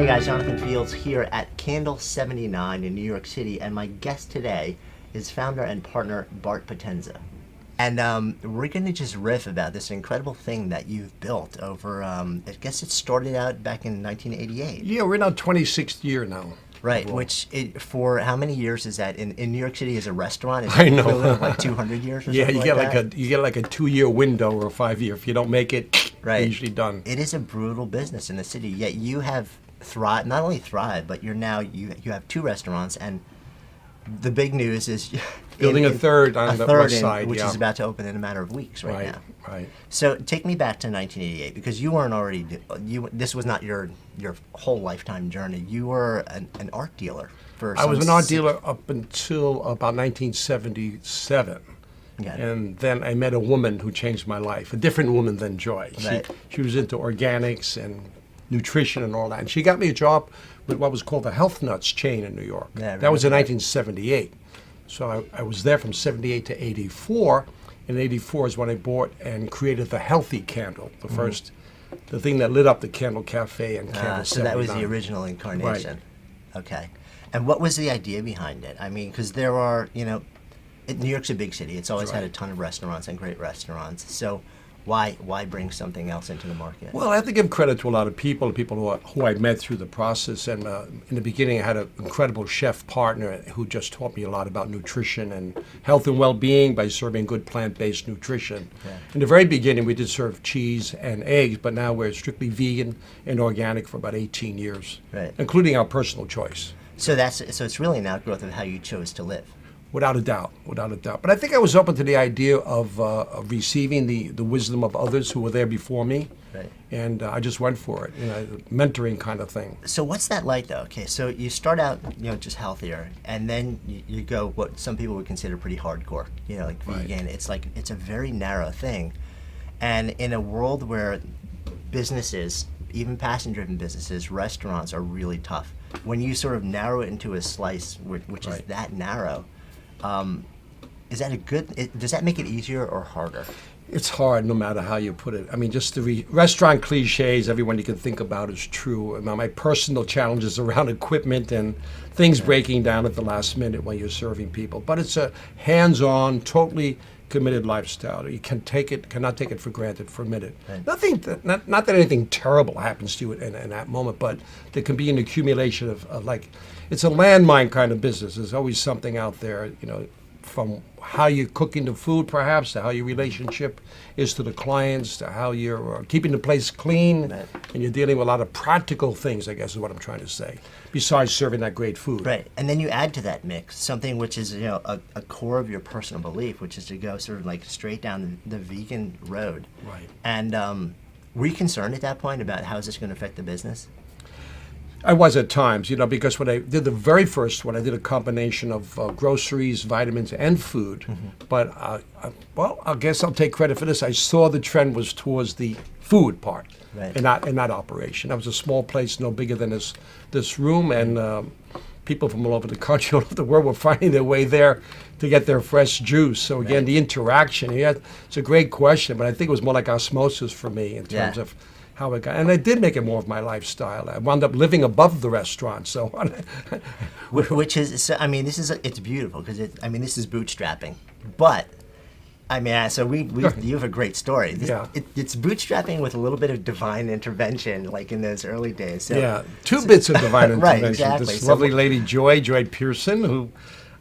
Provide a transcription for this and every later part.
guys, Jonathan Fields here at Candle 79 in New York City, and my guest today is founder and partner Bart Potenza. And we're going to just riff about this incredible thing that you've built over, I guess it started out back in 1988. Yeah, we're in our 26th year now. Right, Overall. For how many years is that in New York City as a restaurant? Is I it know. equivalent of like 200 years or Yeah, something you like get that? you get like a 2-year window or a 5-year. If you don't make it, Right. you're usually done. It is a brutal business in the city, yet you have thrived, not only thrived, but you have 2 restaurants, and the big news is Building a third on the west side, which yeah. is about to open in a matter of weeks right now. Right. So take me back to 1988, because you weren't already, this was not your whole lifetime journey. You were an art dealer for I was some an art dealer up until about 1977. Got it. And then I met a woman who changed my life, a different woman than Joy. Right. She was into organics and nutrition and all that. And she got me a job with what was called the Health Nuts chain in New York. Yeah, I that was in remember 1978. So I was there from 78 to 84. And 84 is when I bought and created the Healthy Candle, the first, the thing that lit up the Candle Cafe and Candle 79. So that was the original incarnation. Right. Okay. And what was the idea behind it? I mean, because there are, New York's a big city. It's always had a ton of restaurants and great restaurants. So why bring something else into the market? Well, I have to give credit to a lot of people who I met through the process. And in the beginning, I had an incredible chef partner who just taught me a lot about nutrition and health and well-being by serving good plant-based nutrition. Yeah. In the very beginning, we did serve cheese and eggs, but now we're strictly vegan and organic for about 18 years, Right. including our personal choice. So it's really an outgrowth of how you chose to live. Without a doubt. But I think I was open to the idea of receiving the wisdom of others who were there before me. Right. And I just went for it, mentoring kind of thing. So what's that like, though? Okay, so you start out, just healthier, and then you go what some people would consider pretty hardcore, like vegan. Right. It's a very narrow thing, and in a world where businesses, even passion-driven businesses, restaurants are really tough. When you sort of narrow it into a slice, which is Right. that narrow, is that does that make it easier or harder? It's hard no matter how you put it. I mean, just the restaurant cliches, everyone you can think about is true. My personal challenges around equipment and things breaking down at the last minute when you're serving people. But it's a hands-on, totally committed lifestyle. You cannot take it for granted for a minute. Right. Not that anything terrible happens to you in that moment, but there can be an accumulation of it's a landmine kind of business. There's always something out there, from how you're cooking the food, perhaps, to how your relationship is to the clients, to how you're keeping the place clean, Right. and you're dealing with a lot of practical things, I guess is what I'm trying to say, besides serving that great food. Right, and then you add to that mix something which is a core of your personal belief, which is to go sort of like straight down the vegan road. Right. And were you concerned at that point about how is this going to affect the business? I was at times, because when I did the very first one, I did a combination of groceries, vitamins, and food. But, I guess I'll take credit for this. I saw the trend was towards the food part, Right. and not operation. That was a small place, no bigger than this room, and people from all over the country, all over the world were finding their way there to get their fresh juice. So again, Right. the interaction, it's a great question, but I think it was more like osmosis for me in terms Yeah. of how it got, and I did make it more of my lifestyle. I wound up living above the restaurant, so Which is, so, it's beautiful because this is bootstrapping, but. So you have a great story. Yeah. It's bootstrapping with a little bit of divine intervention, like in those early days. So, yeah, two bits of divine Right, intervention. exactly. This So lovely lady, Joy Pearson, who,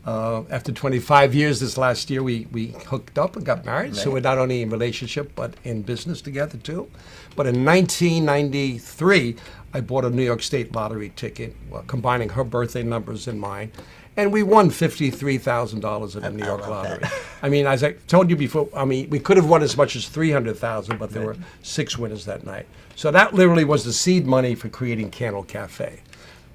after 25 years this last year, we hooked up and got married. So Right. we're not only in relationship, but in business together, too. But in 1993, I bought a New York State lottery ticket, combining her birthday numbers and mine. And we won $53,000 at the New York love lottery. that. As I told you before, we could have won as much as $300,000, but there Right. were 6 winners that night. So that literally was the seed money for creating Candle Cafe,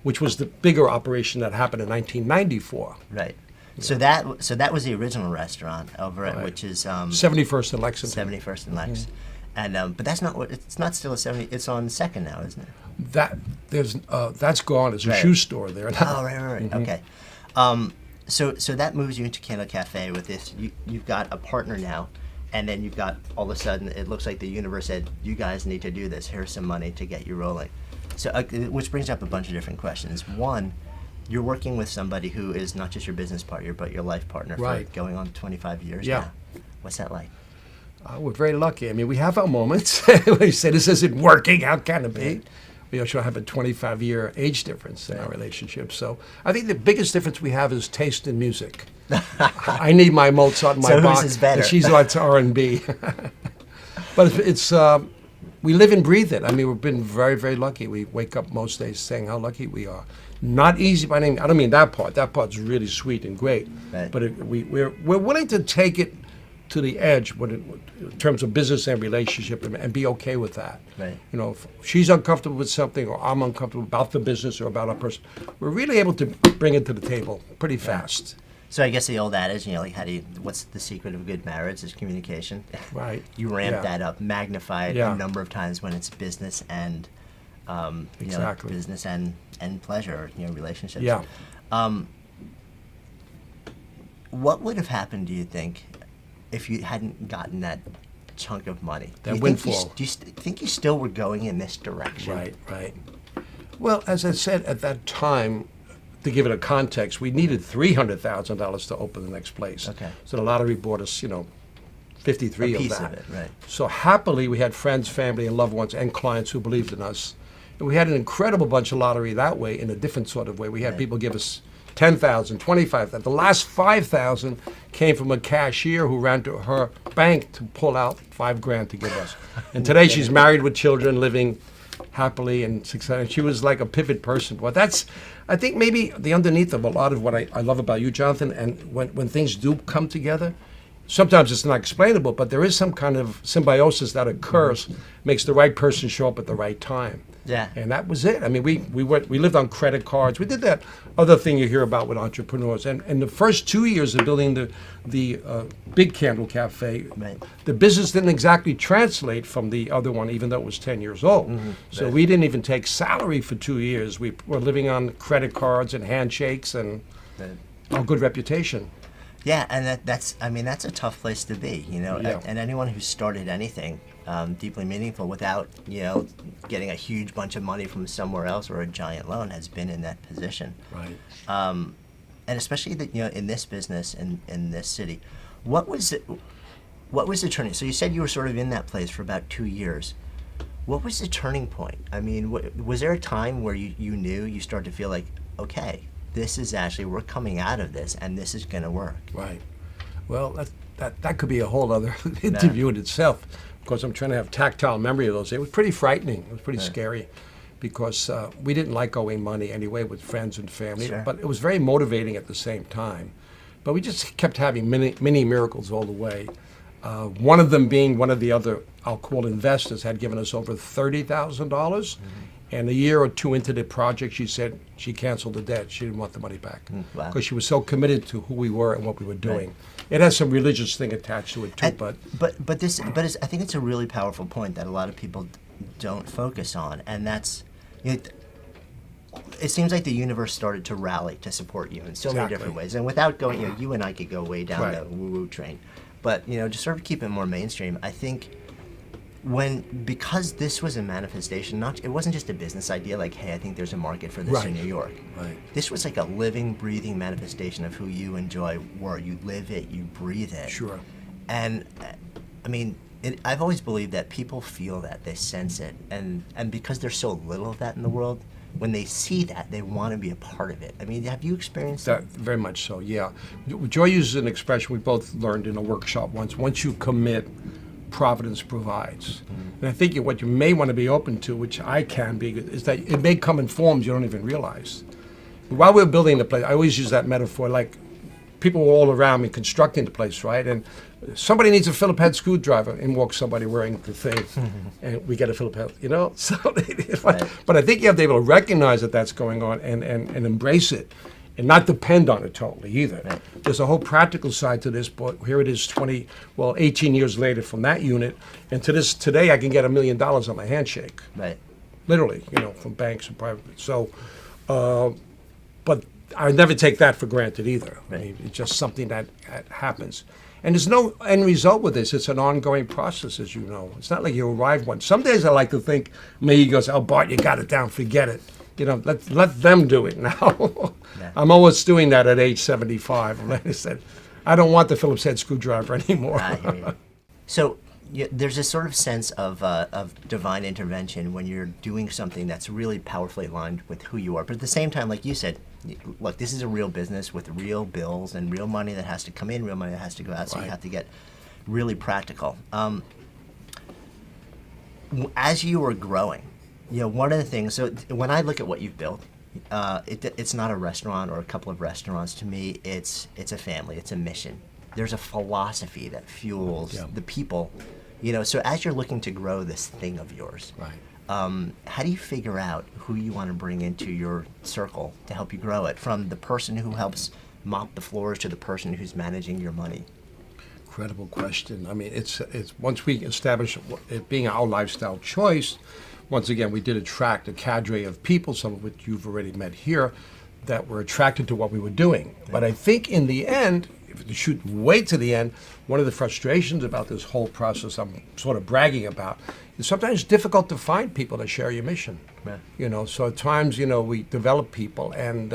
which was the bigger operation that happened in 1994. Right. So that was the original restaurant over at, Right. which is 71st and Lexington. 71st and Lex. And but that's not what it's not still a 70. It's on Second now, isn't it? That's gone. There's a Right. shoe store there. Oh, right. Okay. So that moves you into Candle Cafe with this. You've got a partner now, and then you've got all of a sudden it looks like the universe said, "You guys need to do this. Here's some money to get you rolling." So, which brings up a bunch of different questions. One, you're working with somebody who is not just your business partner, but your life partner Right. for going on 25 years Yeah. now. What's that like? We're very lucky. I mean, we have our moments. We say this isn't working. How can it be? We also have a 25-year age difference in our relationship. So I think the biggest difference we have is taste in music. I need my Mozart and my So whose Bach, is better? and she's like R&B. But it's we live and breathe it. I mean, we've been very, very lucky. We wake up most days saying how lucky we are. Not easy by any means. I don't mean that part. That part's really sweet and great. Right. But we're willing to take it to the edge in terms of business and relationship and be okay with that. Right. You know, if she's uncomfortable with something or I'm uncomfortable about the business or about our person, we're really able to bring it to the table pretty fast. So I guess the old adage, like, what's the secret of a good marriage is communication. Right. You ramp Yeah. that up, magnify it Yeah. a number of times when it's business and, Exactly. business and pleasure, relationships. Yeah. What would have happened, do you think, if you hadn't gotten that chunk of money? That do you windfall. Think do you think you still were going in this direction? Right, right. Well, as I said at that time, to give it a context, we needed $300,000 to open the next place. Okay. So the lottery bought us, 53 A of piece that. of it, right. So happily, we had friends, family, and loved ones and clients who believed in us. And we had an incredible bunch of lottery that way in a different sort of way. We had Right. people give us 10,000, 25,000. The last 5,000 came from a cashier who ran to her bank to pull out $5,000 to give us. And today she's married with children, living happily and successfully. She was like a pivot person. But that's, I think, maybe the underneath of a lot of what I love about you, Jonathan. And when things do come together, sometimes it's not explainable, but there is some kind of symbiosis that occurs, makes the right person show up at the right time. Yeah. And that was it. I mean, we lived on credit cards. We did that other thing you hear about with entrepreneurs. And the first 2 years of building the Big Candle Cafe, Right. the business didn't exactly translate from the other one, even though it was 10 years old. So Right. we didn't even take salary for 2 years. We were living on credit cards and handshakes and Right. our good reputation. Yeah, and that's a tough place to be, Yeah. and anyone who's started anything deeply meaningful without, getting a huge bunch of money from somewhere else or a giant loan has been in that position. Right. And especially that, in this business in this city, what was the turning? So you said you were sort of in that place for about 2 years. What was the turning point? I mean, was there a time where you knew, you started to feel like, okay, this is actually, we're coming out of this and this is going to work? Right. Well, that could be a whole other interview in itself, because I'm trying to have tactile memory of those days. It was pretty frightening. It was pretty scary, because we didn't like owing money anyway with friends and family, Sure. but it was very motivating at the same time. But we just kept having mini miracles all the way. One of them being one of the other, I'll call investors, had given us over $30,000. And a year or two into the project, she said she canceled the debt. She didn't want the money back Wow. because she was so committed to who we were and what we were doing. It has some religious thing attached to it too, but I think it's a really powerful point that a lot of people don't focus on, and that's, it seems like the universe started to rally to support you in so many Exactly. different ways. And without going, you and I could go way down Right. the woo-woo train, but just sort of keep it more mainstream. I think because this was a manifestation, it wasn't just a business idea like, hey, I think there's a market for this in Right. New York. Right. This was like a living, breathing manifestation of who you enjoy, where you live it, you breathe it. Sure. And I mean, I've always believed that people feel that, they sense it, and because there's so little of that in the world, when they see that, they want to be a part of it. I mean, have you experienced that? Very much so, yeah. Joy uses an expression we both learned in a workshop once. Once you commit, Providence provides. And I think what you may want to be open to, which I can be, is that it may come in forms you don't even realize. While we're building the place, I always use that metaphor, like people were all around me constructing the place, right? And somebody needs a Phillip head screwdriver, and walks somebody wearing the thing, and we get a Phillip head, So, but I think you have to be able to recognize that that's going on and embrace it, and not depend on it totally either. Right. There's a whole practical side to this, but here it is 18 years later from that unit, and today I can get $1 million on my handshake. Right. Literally, from banks and private. So, but I never take that for granted either. I Right. mean, it's just something that happens. And there's no end result with this. It's an ongoing process, as you know. It's not like you arrive once. Some days I like to think, me goes, oh, Bart, you got it down, forget it. You know, let them do it now. Yeah. I'm always doing that at age 75. Like I said, I don't want the Phillips head screwdriver anymore. I hear you. So there's this sort of sense of divine intervention when you're doing something that's really powerfully aligned with who you are. But at the same time, like you said, look, this is a real business with real bills and real money that has to come in, real money that has to go out. So Right. you have to get really practical. As you were growing, one of the things. So when I look at what you've built, it's not a restaurant or a couple of restaurants. To me, it's a family. It's a mission. There's a philosophy that fuels Yeah. the people. So as you're looking to grow this thing of yours, Right. how do you figure out who you want to bring into your circle to help you grow it? From the person who helps mop the floors to the person who's managing your money. Incredible question. I mean, it's once we established it being our lifestyle choice, once again, we did attract a cadre of people, some of which you've already met here, that were attracted to what we were doing. But I think in the end, if you should wait to the end, one of the frustrations about this whole process I'm sort of bragging about is sometimes it's difficult to find people that share your mission. Yeah. So at times, we develop people and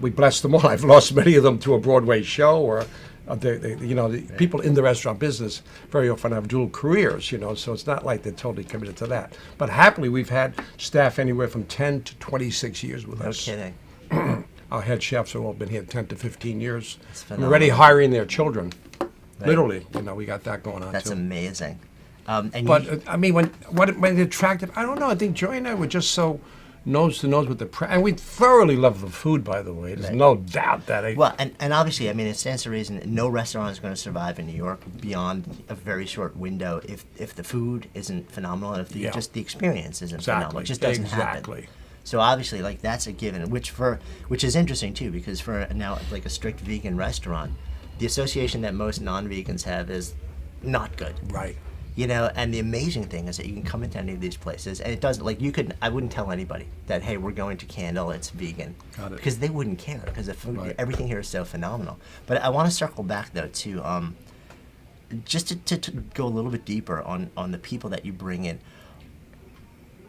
we bless them all. I've lost many of them to a Broadway show or the people in the restaurant business very often have dual careers, so it's not like they're totally committed to that. But happily, we've had staff anywhere from 10 to 26 years with No us. kidding. Our head chefs have all been here 10 to 15 years. That's We're already phenomenal. hiring their children. Right. Literally, we got that going on That's too. amazing. And But you, I mean, when it attracted, I don't know. I think Joy and I were just so nose to nose with and we thoroughly love the food. By the way, there's Right. no doubt that. well, and obviously, I mean, it stands to reason no restaurant is going to survive in New York beyond a very short window if the food isn't phenomenal and if Yeah. just the experience isn't phenomenal. Exactly. It just doesn't Exactly. happen. So obviously, like that's a given, which is interesting too, because for now, like a strict vegan restaurant, the association that most non-vegans have is not good. Right. And the amazing thing is that you can come into any of these places, and it doesn't I wouldn't tell anybody that, hey, we're going to Candle, it's vegan, Got it. because they wouldn't care, because the food, Right. everything here is so phenomenal. But I want to circle back though to just to go a little bit deeper on the people that you bring in.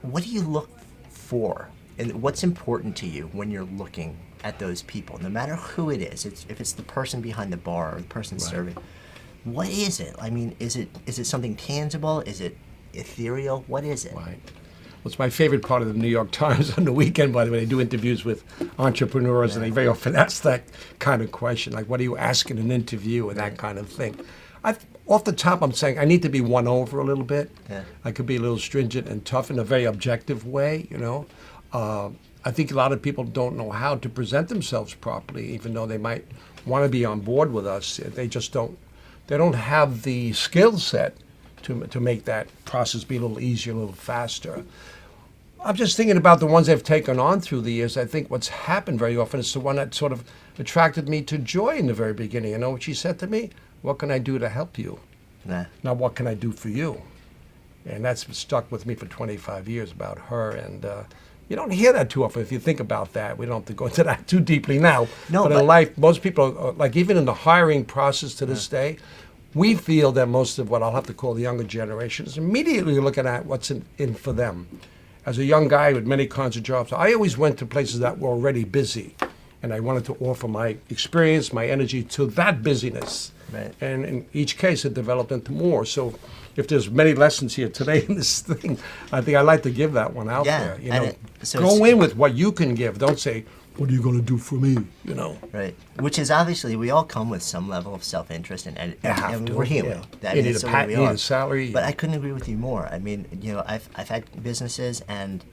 What do you look for, and what's important to you when you're looking at those people, no matter who it is? If it's the person behind the bar or the person Right. serving. What is it? I mean, is it something tangible? Is it ethereal? What is it? Right. Well, it's my favorite part of the New York Times on the weekend, by the way. They do interviews with entrepreneurs, and they very often ask that kind of question, like, what do you ask in an interview and that kind of thing. Off the top, I'm saying I need to be won over a little bit. Yeah. I could be a little stringent and tough in a very objective way, I think a lot of people don't know how to present themselves properly, even though they might want to be on board with us. They just don't. They don't have the skill set to make that process be a little easier, a little faster. I'm just thinking about the ones I've taken on through the years. I think what's happened very often is the one that sort of attracted me to Joy in the very beginning. You know what she said to me? What can I do to help you? Nah. Now, what can I do for you? And that's stuck with me for 25 years about her. And you don't hear that too often if you think about that. We don't have to go into that too deeply now. No, but in life, most people, like even in the hiring process to this day, we feel that most of what I'll have to call the younger generation is immediately looking at what's in for them. As a young guy with many kinds of jobs, I always went to places that were already busy. And I wanted to offer my experience, my energy to that busyness. Right. And in each case, it developed into more. So if there's many lessons here today in this thing, I think I'd like to give that one out Yeah, there. and so Go it's- in with what you can give. Don't say, what are you going to do for me? Right. Which is obviously, we all come with some level of self-interest, and have to, we're human. yeah. That You is need a the way pat, we you need are. a salary. But I couldn't agree with you more. I mean, I've had businesses, and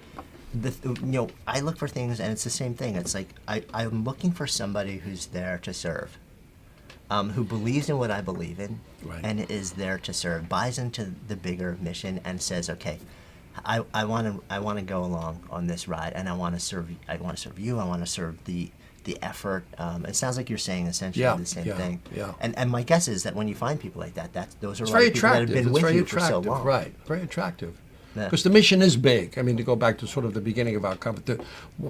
I look for things, and it's the same thing. It's like I'm looking for somebody who's there to serve, who believes in what I believe in, Right. and is there to serve, buys into the bigger mission, and says, okay, I want to go along on this ride, and I want to serve. I want to serve you. I want to serve the effort. It sounds like you're saying essentially Yeah, the same yeah, thing. yeah. And my guess is that when you find people like that, those are It's a lot very of people that have attractive. been It's with very you for so attractive. long. Right. Very attractive. Yeah. Because the mission is big. I mean, to go back to sort of the beginning of our company,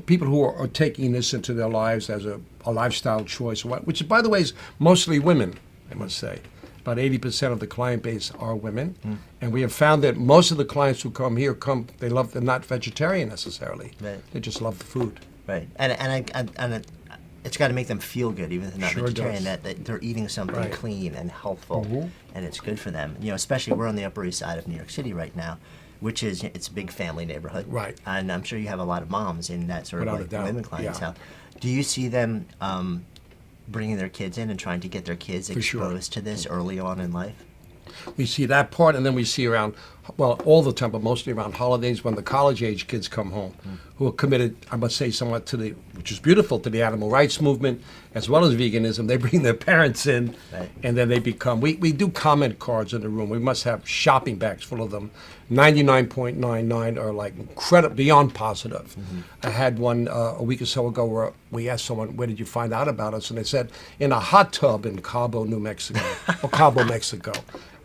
people who are taking this into their lives as a lifestyle choice, which, by the way, is mostly women, I must say. About 80% of the client base are women, and we have found that most of the clients who come here they're not vegetarian necessarily. Right. They just love the food. Right, and it's got to make them feel good, even if they're not Sure vegetarian. does. That they're eating something Right. clean and healthful, Mhm. and it's good for them. Especially we're on the Upper East Side of New York City right now, which is it's a big family neighborhood. Right. And I'm sure you have a lot of moms in that sort Without of a doubt, women clientele. yeah. Do you see them bringing their kids in and trying to get their kids For sure. exposed to this early on in life? We see that part, and then we see around, well, all the time, but mostly around holidays when the college-age kids come home, who are committed, I must say, somewhat to which is beautiful, to the animal rights movement, as well as veganism. They bring their parents in, Right. and then they become, we do comment cards in the room. We must have shopping bags full of them. 99.99 are like incredible, beyond positive. I had one a week or so ago where we asked someone, where did you find out about us? And they said, in a hot tub in Cabo, New Mexico, or Cabo, Mexico.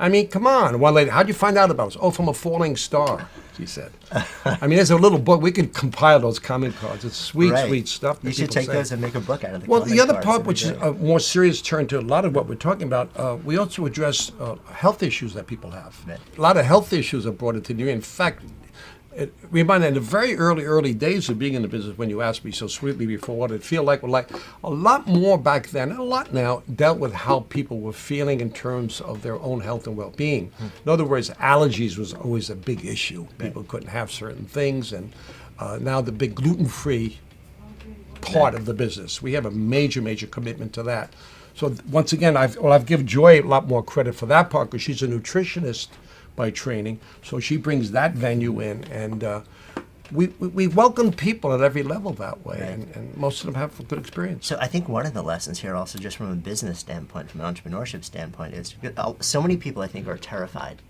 I mean, come on. One lady, how'd you find out about us? Oh, from a falling star, she said. I mean, there's a little book. We could compile those comment cards. It's sweet, Right. sweet stuff. You should take those and make a book out of the Well, comment the other cards. part, That'd be which is great. a more serious turn to a lot of what we're talking about, we also address health issues that people have. Right. A lot of health issues are brought into the In fact, remind in the very early days of being in the business, when you asked me so sweetly before what it feel like, a lot more back then and a lot now dealt with how people were feeling in terms of their own health and well-being. In other words, allergies was always a big issue. People couldn't have certain things, and now the big gluten-free part of the business. We have a major commitment to that. So once again, I've given Joy a lot more credit for that part because she's a nutritionist by training. So she brings that venue in, and we welcome people at every level that way, Right. and most of them have a good experience. So I think one of the lessons here, also just from a business standpoint, from an entrepreneurship standpoint, is so many people I think are terrified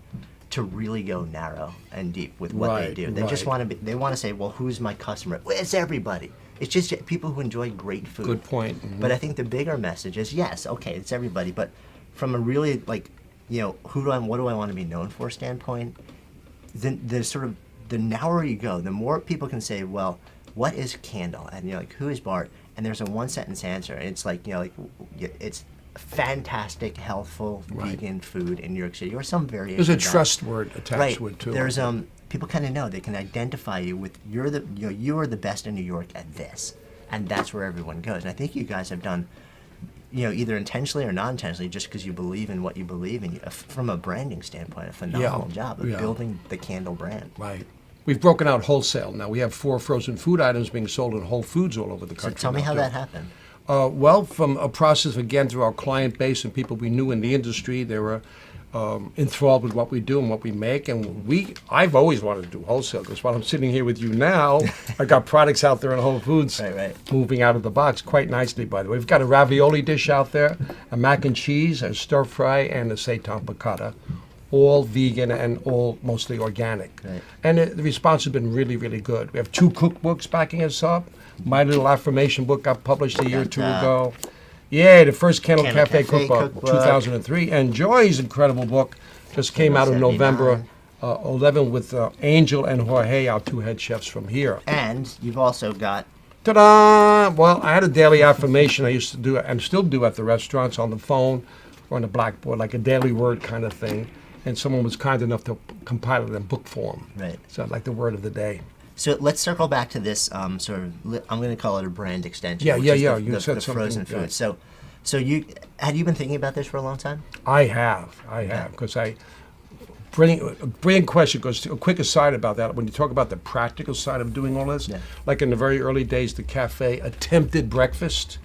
to really go narrow and deep with what they Right, do. They just right. want to. They want to say, "Well, who's my customer?" Well, it's everybody. It's just people who enjoy great food. Good point. Mhm. But I think the bigger message is, yes, okay, it's everybody, but from a really what do I want to be known for standpoint, then there's sort of the narrower you go, the more people can say, well, what is Candle? And you're like, who is Bart? And there's a one sentence answer. And it's like, it's fantastic, healthful, Right. vegan food in New York City, or some variation. There's a of that. trust word attached Right. to it too. There's people kind of know, they can identify you with you are the best in New York at this, and that's where everyone goes. And I think you guys have done, either intentionally or non-intentionally, just because you believe in what you believe in, from a branding standpoint, a phenomenal job of Yeah. building the Candle brand. Right. We've broken out wholesale now. We have 4 frozen food items being sold in Whole Foods all over the So country. tell me now, how too. that happened. Well, from a process, again, through our client base and people we knew in the industry, they were enthralled with what we do and what we make. And I've always wanted to do wholesale, because while I'm sitting here with you now, I got products out there in Whole Foods Right. moving out of the box quite nicely, by the way. We've got a ravioli dish out there, a mac and cheese, a stir fry, and a seitan piccata. All vegan and all mostly organic. Right. And the response has been really, really good. We have 2 cookbooks backing us up. My Little Affirmation book got published a year or 2 ago. Yeah, the first Candle Candle Cafe Cafe cookbook, cookbook. 2003. And Joy's incredible book just came out in November 11 with Angel and Jorge, our 2 head chefs from here. And you've also got Ta-da! Well, I had a daily affirmation I used to do and still do at the restaurants on the phone or on the blackboard, like a daily word kind of thing. And someone was kind enough to compile it in book form. Right. So like the word of the day. So let's circle back to this sort of. I'm going to call it a brand extension. Yeah, which yeah, is yeah. The, You the, said the something, frozen yeah. food. So had you been thinking about this for a long time? I have, because brilliant question. Because a quick aside about that, when you talk about the practical side of doing all this, Yeah. like in the very early days, the cafe attempted breakfast.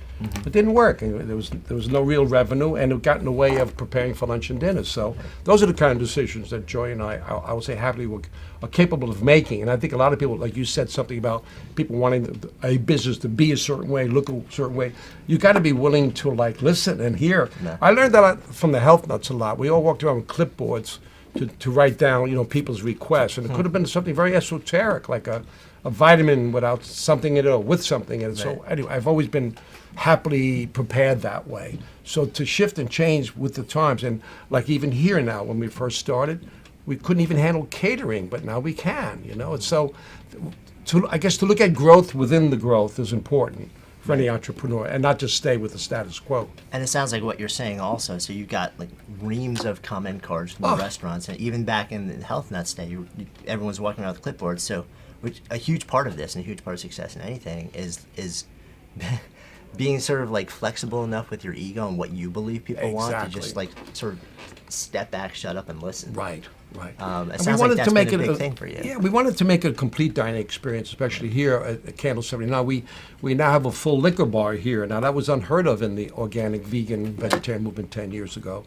It didn't work. And there was no real revenue, and it got in the way of preparing for lunch and dinner. So those are the kind of decisions that Joy and I would say happily are capable of making. And I think a lot of people, like you said, something about people wanting a business to be a certain way, look a certain way. You got to be willing to listen and hear. Yeah. I learned that from the Health Nuts a lot. We all walked around with clipboards to write down, people's requests, and it could have been something very esoteric, like a vitamin without something in it or with something in it. So anyway, I've always been happily prepared that way. So to shift and change with the times, and like even here now, when we first started, we couldn't even handle catering, but now we can. And so, I guess to look at growth within the growth is important for any entrepreneur, and not just stay with the status quo. And it sounds like what you're saying also. So you've got like reams of comment cards from the restaurants, and even back in the health nuts day, everyone's walking around with clipboards. So, which a huge part of this and a huge part of success in anything is being sort of like flexible enough with your ego and what you believe people want to just like sort of step back, shut up, and listen. Right. It sounds like that's been a big thing for you. Yeah, we wanted to make it a complete dining experience, especially here at Candle 79. We now have a full liquor bar here. Now, that was unheard of in the organic, vegan, vegetarian movement 10 years ago.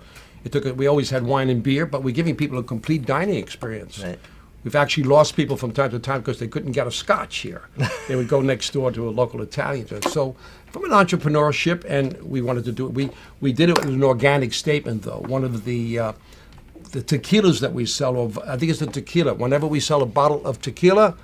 We always had wine and beer, but we're giving people a complete dining experience. Right. We've actually lost people from time to time because they couldn't get a scotch here. They would go next door to a local Italian joint. So from an entrepreneurship, and we wanted to do it, we did it with an organic statement, though. One of the tequilas that we sell, I think it's the tequila. Whenever we sell a bottle of tequila,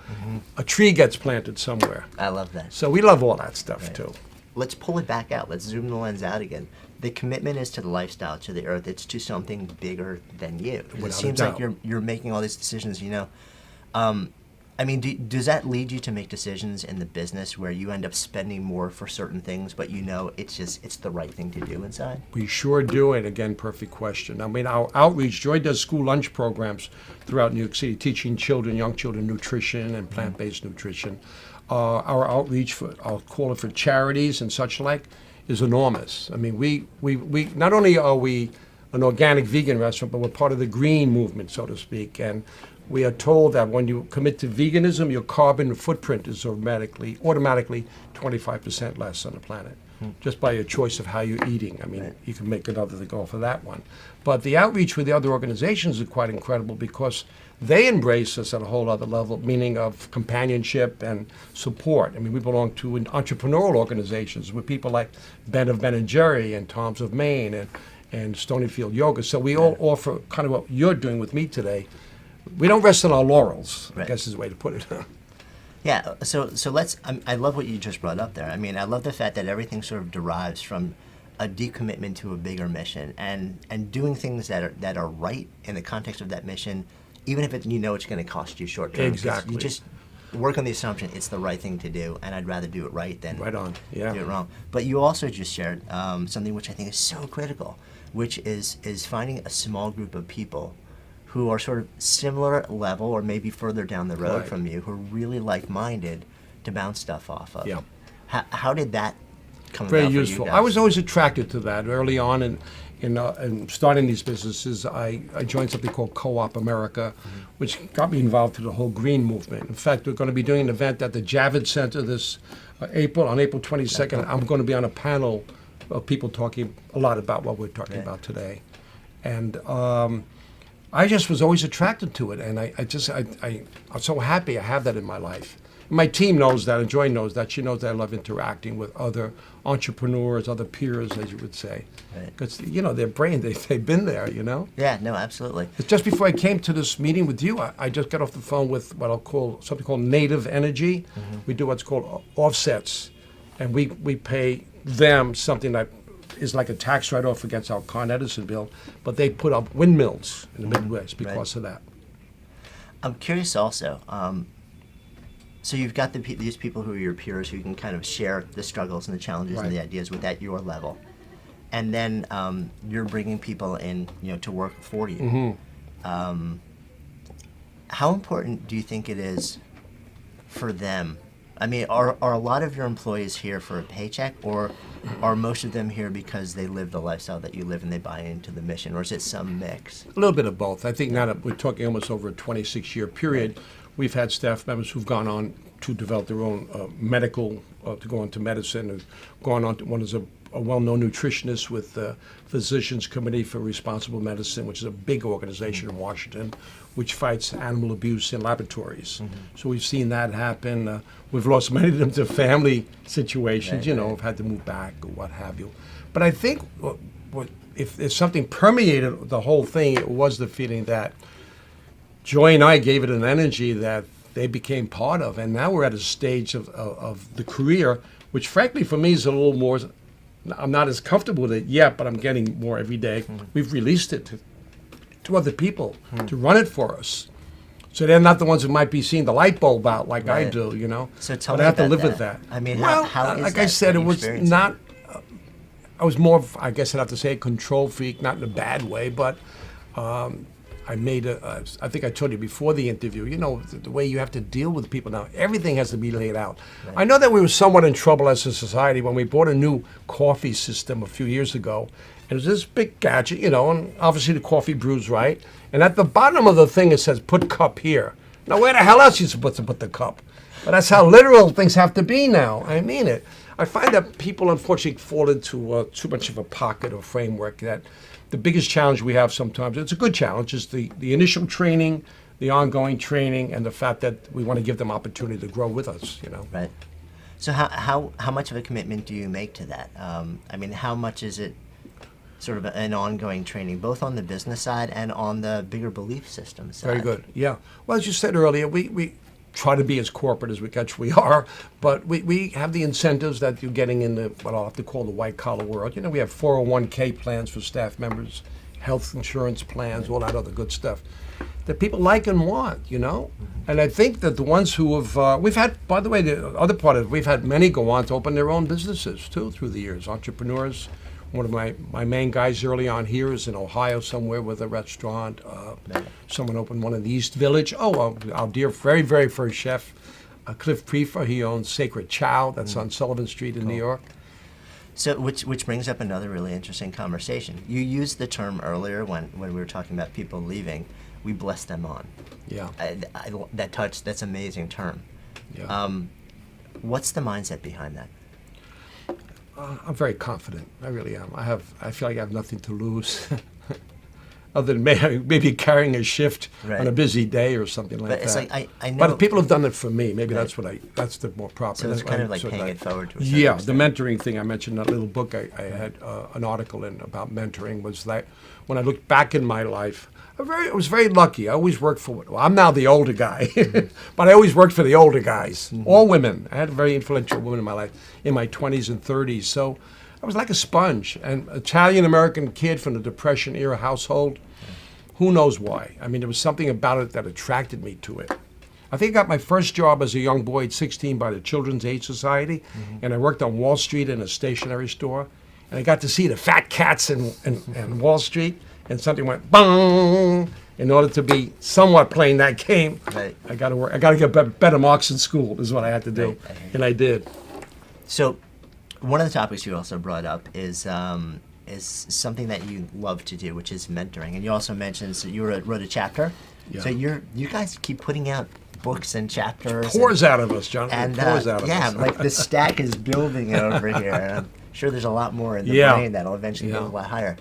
a tree gets planted somewhere. I love that. So we love all that stuff, too. Let's pull it back out. Let's zoom the lens out again. The commitment is to the lifestyle, to the earth. It's to something bigger than you. It seems like you're making all these decisions, you know. I mean, does that lead you to make decisions in the business where you end up spending more for certain things, but you know it's the right thing to do inside? We sure do. And again, perfect question. I mean, our outreach, Joy does school lunch programs throughout New York City, teaching young children nutrition and plant-based nutrition. Our outreach I'll call it for charities and such like, is enormous. I mean, we not only are we an organic vegan restaurant, but we're part of the green movement, so to speak. And we are told that when you commit to veganism, your carbon footprint is automatically 25% less on the planet, just by your choice of how you're eating. I mean, you can make another thing off of that one. But the outreach with the other organizations is quite incredible because they embrace us at a whole other level, meaning of companionship and support. I mean, we belong to entrepreneurial organizations with people like Ben of Ben & Jerry and Tom's of Maine and Stonyfield Yoga. So we all offer kind of what you're doing with me today. We don't rest on our laurels, I guess is the way to put it. Yeah, so let's, I love what you just brought up there. I mean, I love the fact that everything sort of derives from a decommitment to a bigger mission and doing things that are right in the context of that mission, even if you know it's going to cost you short term. Exactly. You just work on the assumption it's the right thing to do, and I'd rather do it right than Right on, yeah. do it wrong. But you also just shared something which I think is so critical, which is finding a small group of people who are sort of similar level or maybe further down the road from you, who are really like-minded to bounce stuff off of. Yeah. How did that come Very about for useful. you guys? I was always attracted to that early on in starting these businesses. I joined something called Co-op America, which got me involved in the whole green movement. In fact, we're going to be doing an event at the Javits Center this April 22nd. I'm going to be on a panel of people talking a lot about what we're talking about today. And I just was always attracted to it, and I'm so happy I have that in my life. My team knows that, and Joy knows that. She knows that I love interacting with other entrepreneurs, other peers, as you would say. Because, you know, their brain, they've been there, you know? Yeah, no, absolutely. It's just before I came to this meeting with you, I just got off the phone with what I'll call something called Native Energy. We do what's called offsets, and we pay them something that is like a tax write-off against our Con Edison bill, but they put up windmills in the Midwest because of that. I'm curious also, so you've got these people who are your peers who can kind of share the struggles and the challenges and the ideas at your level. And then you're bringing people in, you know, to work for you. How important do you think it is for them? I mean, are a lot of your employees here for a paycheck, or are most of them here because they live the lifestyle that you live and they buy into the mission, or is it some mix? A little bit of both. I think now that we're talking almost over a 26-year period, we've had staff members who've gone on to develop their own medical, to go into medicine, and gone on to, one is a well-known nutritionist with the Physicians Committee for Responsible Medicine, which is a big organization in Washington, which fights animal abuse in laboratories. So we've seen that happen. We've lost many of them to family situations, have had to move back or what have you. But I think if something permeated the whole thing, it was the feeling that Joy and I gave it an energy that they became part of. And now we're at a stage of the career, which frankly for me is a little more, I'm not as comfortable with it yet, but I'm getting more every day. We've released it to other people to run it for us. So they're not the ones who might be seeing the light bulb out like I Right. do, you know. So tell but me I have to about live that. with that. I mean, well, how is like that? I said, How it do you was experience not. I was more of, I guess I'd have to say, a control freak, not in a bad way, but I made I think I told you before the interview, you know, the way you have to deal with people now, everything has to be laid out. Right. I know that we were somewhat in trouble as a society when we bought a new coffee system a few years ago. It was this big gadget, you know, and obviously the coffee brews right. And at the bottom of the thing it says, put cup here. Now, where the hell else are you supposed to put the cup? But that's how literal things have to be now. I mean it. I find that people, unfortunately, fall into too much of a pocket or framework. That the biggest challenge we have sometimes, it's a good challenge, is the initial training, the ongoing training, and the fact that we want to give them opportunity to grow with us, you know. Right. So how much of a commitment do you make to that? I mean, how much is it sort of an ongoing training, both on the business side and on the bigger belief system side? Very good. Yeah. Well, as you said earlier, we try to be as corporate as we actually are, but we have the incentives that you're getting in the, what I'll have to call the white collar world. You know, we have 401k plans for staff members, health insurance plans, all that other good stuff that people like and want, you know? And I think that the ones who have, we've had, by the way, the other part of it, we've had many go on to open their own businesses too through the years, entrepreneurs. One of my main guys early on here is in Ohio somewhere with a restaurant. Someone opened one in the East Village. Our dear, very, very first chef, Cliff Prefer, he owns Sacred Chow, that's on Sullivan Street in New York. So, which brings up another really interesting conversation. You used the term earlier when we were talking about people leaving. We bless them on. Yeah. That's an amazing term. Yeah. What's the mindset behind that? I'm very confident. I really am. I feel like I have nothing to lose, other than maybe carrying a shift Right. on a busy day or something like But that. it's like I know. But if people have done it for me, maybe Right. that's the more proper. So it's kind of like so paying that- it forward to a certain Yeah, the extent. mentoring thing I mentioned in that little book I had an article in about mentoring was that when I look back in my life, I was very lucky. I always worked for, well, I'm now the older guy, but I always worked for the older guys, all women. I had very influential women in my life, in my 20s and 30s. So I was like a sponge. And Italian-American kid from the Depression-era household, who knows why? I mean, there was something about it that attracted me to it. I think I got my first job as a young boy at 16 by the Children's Aid Society, and I worked on Wall Street in a stationery store, and I got to see the fat cats in Wall Street, and something went bang. In order to be somewhat playing that game, Right. I got to work. I got to get better marks in school. Is what I had to do, Right. and I did. So, one of the topics you also brought up is something that you love to do, which is mentoring. And you also mentioned so you wrote a chapter. Yeah. So you guys keep putting out books and chapters. Pours out of us, John. and It pours out of yeah, us. like the stack is building over here. And I'm sure there's a lot more in the Yeah. brain that'll eventually go a Yeah. lot higher.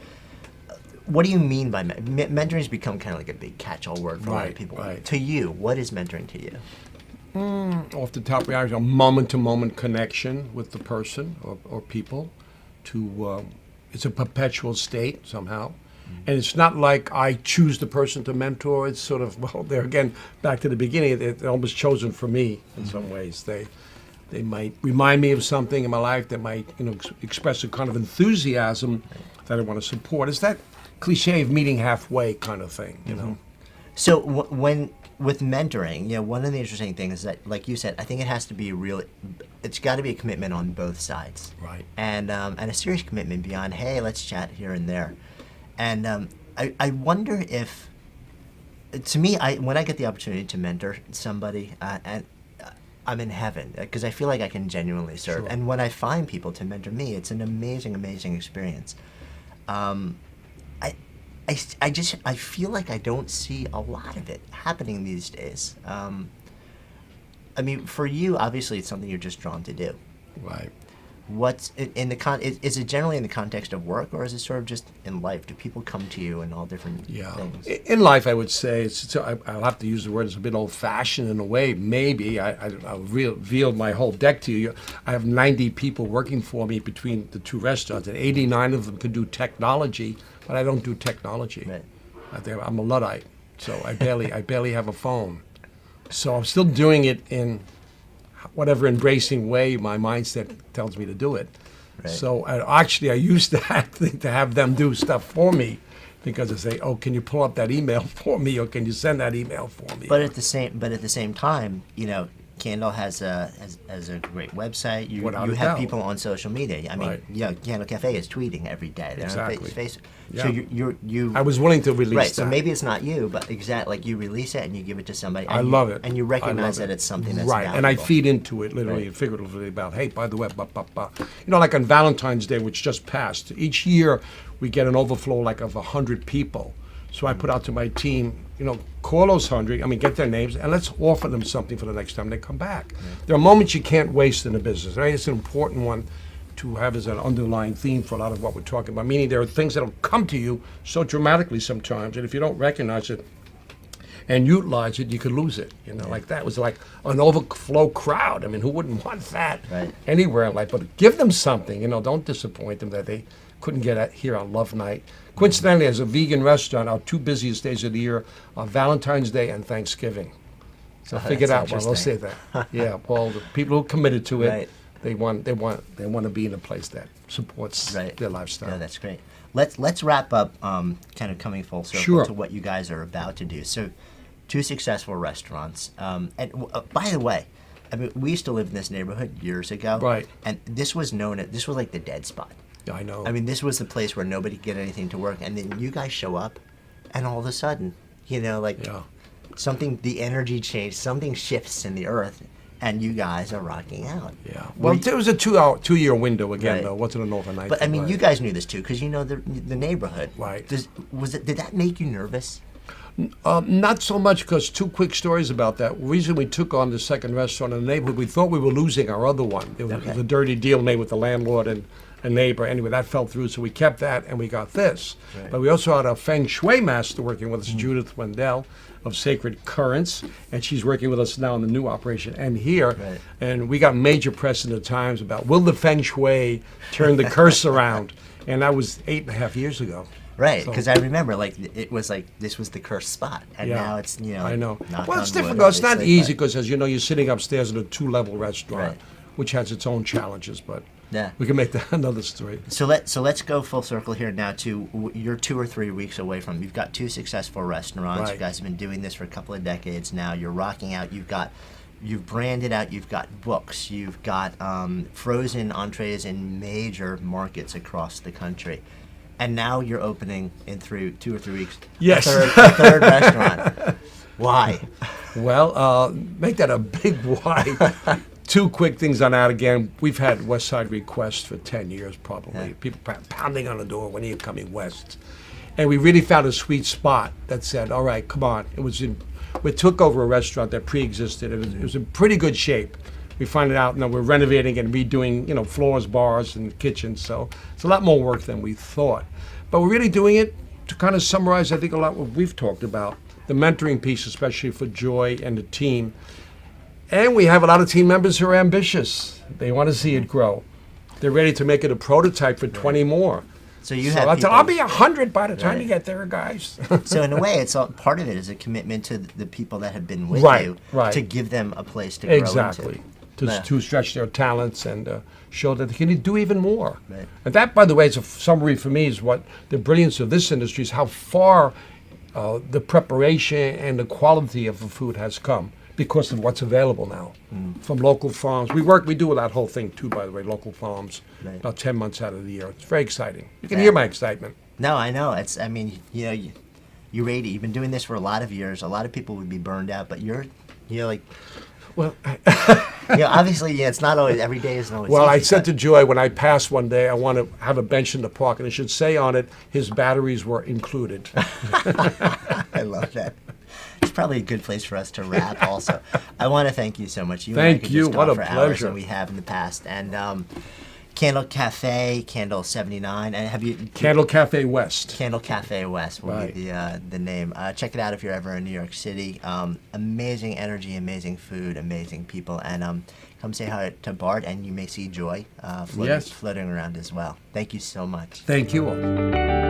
What do you mean by mentoring? Has become kind of like a big catch-all word for a lot of Right, people. right. To you, what is mentoring to you? Off the top of my head, a moment-to-moment connection with the person or people. It's a perpetual state somehow. And it's not like I choose the person to mentor. It's sort of, well, there again, back to the beginning, they're almost chosen for me in some ways. They might remind me of something in my life that might, express a kind of enthusiasm that I want to support. It's that cliche of meeting halfway kind of thing, you know. So when with mentoring, one of the interesting things is that, like you said, I think it has to be it's got to be a commitment on both sides, Right. And a serious commitment beyond, hey, let's chat here and there, and I wonder if, to me, when I get the opportunity to mentor somebody, and I'm in heaven because I feel like I can genuinely serve, Sure. and when I find people to mentor me, it's an amazing, amazing experience. I feel like I don't see a lot of it happening these days. I mean, for you, obviously, it's something you're just drawn to do. Right. What's in the is it generally in the context of work, or is it sort of just in life? Do people come to you in all different things? In life, I would say, I'll have to use the word, it's a bit old-fashioned in a way, maybe. I'll reveal my whole deck to you. I have 90 people working for me between the two restaurants, and 89 of them can do technology, but I don't do technology. Right. I'm a Luddite, so I barely have a phone. So I'm still doing it in whatever embracing way my mindset tells me to do it. Right. So I used to have them do stuff for me because they say, "Oh, can you pull up that email for me, or can you send that email for me?" But at the same time, Candle has a great website. You Without a have doubt. people on social media. I mean, Right. Candle Cafe is tweeting every day. They're on Exactly. Facebook. Yeah. So you. I was willing to release Right. that. So maybe it's not you, but exactly, like you release it and you give it to somebody. I and love you, it. and you I recognize love that it. it's something that's right, and I valuable. feed into it literally Right. and figuratively about, hey, by the way, like on Valentine's Day, which just passed. Each year, we get an overflow like of 100 people. So I put out to my team, call those 100. I mean, get their names and let's offer them something for the next time they come back. There are moments you can't waste in a business. Right? It's an important one to have as an underlying theme for a lot of what we're talking about. Meaning there are things that'll come to you so dramatically sometimes, and if you don't recognize it and utilize it, you could lose it. Like that was like an overflow crowd. I mean, who wouldn't want that Right. anywhere in life? But give them something. Don't disappoint them that they couldn't get at here on Love Night. Coincidentally, as a vegan restaurant, our two busiest days of the year are Valentine's Day and Thanksgiving. So figure it that's out. Well, we'll say interesting. that. Yeah, well, the people who are committed to it, Right. they want to be in a place that supports Right. their lifestyle. No, that's great. Let's wrap up, kind of coming full circle Sure. to what you guys are about to do. So, two successful restaurants. By the way, I mean, we used to live in this neighborhood years ago. Right. And this was like the dead spot. Yeah, I know. I mean, this was the place where nobody could get anything to work, and then you guys show up, and all of a sudden, Yeah. the energy changed, something shifts in the earth, and you guys are rocking out. Yeah. Were Well, you- it was a 2-year window again, Right. though. It wasn't an overnight. But I thing, mean, right. you guys knew this too, because you know the neighborhood. Right. Did that make you nervous? Not so much, because two quick stories about that. The reason we took on the second restaurant in the neighborhood, we thought we were losing our other one. It was Okay. a dirty deal made with the landlord and a neighbor. Anyway, that fell through, so we kept that and we got this. Right. But we also had a Feng Shui master working with us, Judith Wendell of Sacred Currents, and she's working with us now in the new operation and here. Right. And we got major press in the Times about, will the Feng Shui turn the curse around? And that was 8.5 years ago. Right, So- because I remember it was like this was the cursed spot, and Yeah, now it's I know. knock Well, it's on wood, difficult. It's not obviously, easy but- because, as you know, you're sitting upstairs in a 2-level restaurant, Right. which has its own challenges. But Yeah. we can make that another story. So let's go full circle here now to you're 2 or 3 weeks away from. You've got 2 successful restaurants. Right. You guys have been doing this for a couple of decades now. You're rocking out. You've branded out. You've got books. You've got frozen entrees in major markets across the country. And now you're opening in 2 or 3 weeks. Yes. A third restaurant. Why? Well, make that a big why. 2 quick things on that again. We've had West Side requests for 10 years probably. Yeah. People pounding on the door, when are you coming west? And we really found a sweet spot that said, all right, come on. We took over a restaurant that pre-existed. It was in pretty good shape. We find it out, we're renovating and redoing, floors, bars, and kitchens. So it's a lot more work than we thought. But we're really doing it to kind of summarize, I think, a lot what we've talked about. The mentoring piece, especially for Joy and the team. And we have a lot of team members who are ambitious. They want to see it grow. They're ready to make it a prototype for 20 more. So you So have I said, people- I'll be 100 by the time Right. you get there, guys. So in a way, it's all, part of it is a commitment to the people that have been with Right, you right. to give them a place to grow Exactly. into. To stretch their talents and show that they can do even more. Right. And that, by the way, is a summary for me, is what the brilliance of this industry is, how far the preparation and the quality of the food has come because of what's available now from local farms. We do that whole thing too, by the way, local farms, Right. about 10 months out of the year. It's very exciting. You can Yeah. hear my excitement. No, I know. You rate it. You've been doing this for a lot of years. A lot of people would be burned out, but you're like, Well, obviously, it's not always, every day isn't always Well, I easy, said but- to Joy when I passed one day, I want to have a bench in the park, and it should say on it, his batteries were included. I love that. It's probably a good place for us to wrap also. I want to thank you so much. You and I Thank could you. just What talk a for hours, pleasure. and we have in the past. And Candle Cafe, Candle 79, and have you... Candle Cafe West. Candle Cafe West will Right. be the name. Check it out if you're ever in New York City. Amazing energy, amazing food, amazing people, and come say hi to Bart, and you may see Joy Yes. floating around as well. Thank you so much. Thank you all.